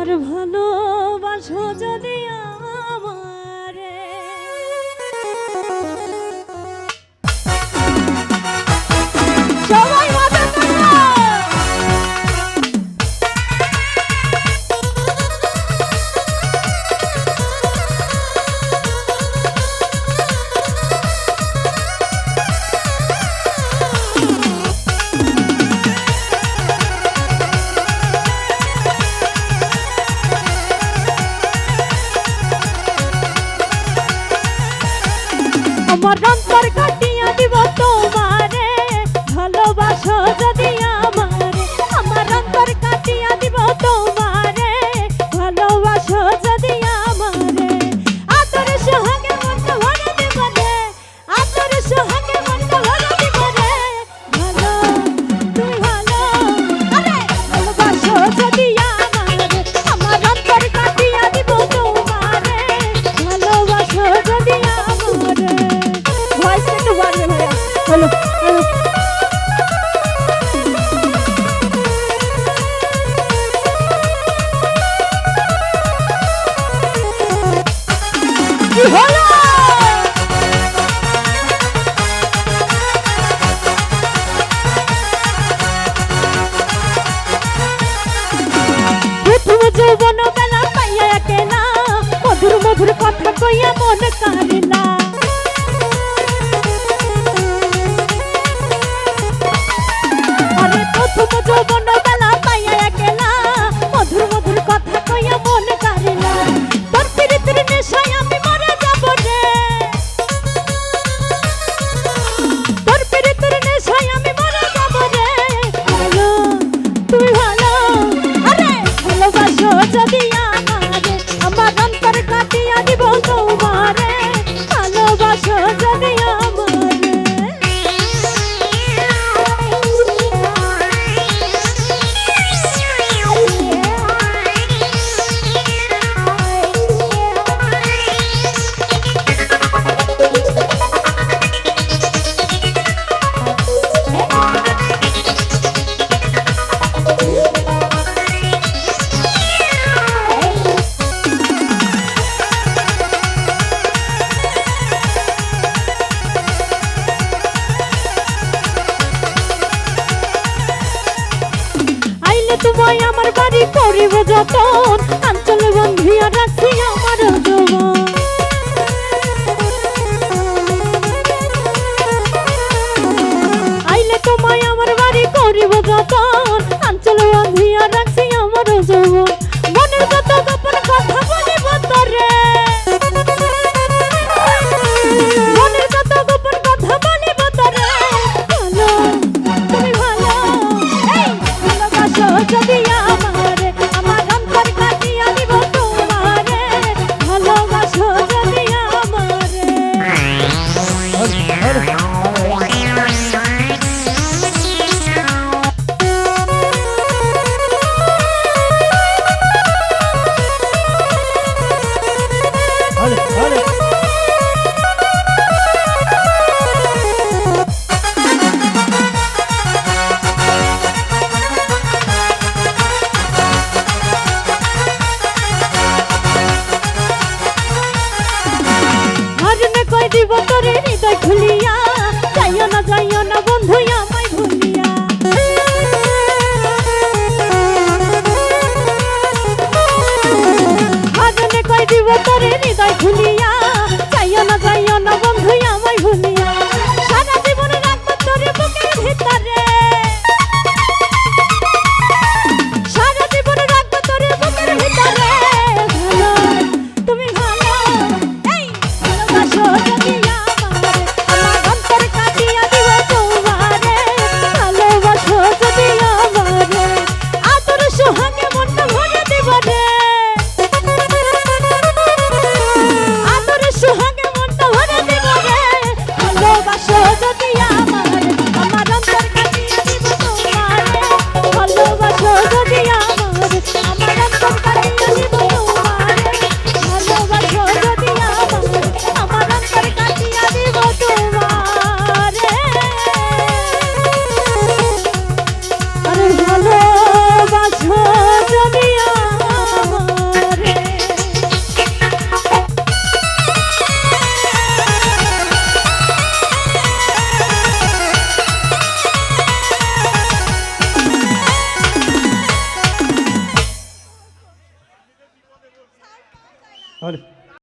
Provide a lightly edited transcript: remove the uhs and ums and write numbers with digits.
আর ভালোবাসো যদি আমারে সবাই মাথা আমার অন্তর কাটিয়া দিব তোমারে ভালোবাসো যদি আমারে আমার অন্তর কাটিয়া দিব তোমারে ভালোবাসো যদি আমারে আদর সোহাগে মনটা ভরে দিব রে আদর সোহাগে মনটা ভরে দিব রে ভালো তুই ভালো আরে ভালোবাসো যদি আমারে আমার অন্তর কাটিয়া দিব তোমারে ভালোবাসো যদি আমারে ভয়েসটা একটু বাড়বে ভাইয়া হ্যালো হ্যালো কি হলো প্রথম যৌবন বেলা পাইয়া একেলা মধুর মধুর কথা কইয়া মন কারিলা প্রথম যৌবন বেলা পাইয়া একেলা মধুর মধুর কথা কইয়া মন কারিলা তোর পিরিতির নেশায় আমি মরে যাব রে তোর পিরিতির নেশায় আমি মরে যাব রে ভালো তুই ভালো আরে ভালোবাসো যদি আমারে আমার অন্তর কাটিয়া দিব তোমারে ভালোবাসো যদি আমারে তোমায় আমার বাড়ি করিব যতন আঞ্চল বন্ধিয়া রাখছি আমার যৌবন আইলে তোমায় আমার বাড়ি করিব যতন আঞ্চল বন্ধিয়া রাখছি আমার যৌবন মনের যত গোপন কথা বলিব তোরে মনের যত গোপন কথা বলিব তোরে ভালো তুমি ভালো এই ভালোবাসো যদি আমারে আমার অন্তর কাটিয়া দিব তোমারে ভালোবাসো যদি আমারে দিব তোরে হৃদয় খুলিয়া যাইও না বন্ধু আমায় ভুলিয়া আজনে কই দিব তোরে হৃদয় খুলিয়া যাইও না বন্ধু আমায় ভুলিয়া সারা জীবন রাখবো তোরে বুকের ভিতরে সারা জীবন রাখবো তোরে বুকের ভিতরে ভালো তুমি ভালো এই ভালোবাসো যদি আমারে আমার অন্তর কাটিয়া দিব তোমারে ভালোবাসো যদি আমারে আদর সোহাগে মনটা ভরে দিব রে আদর তাহলে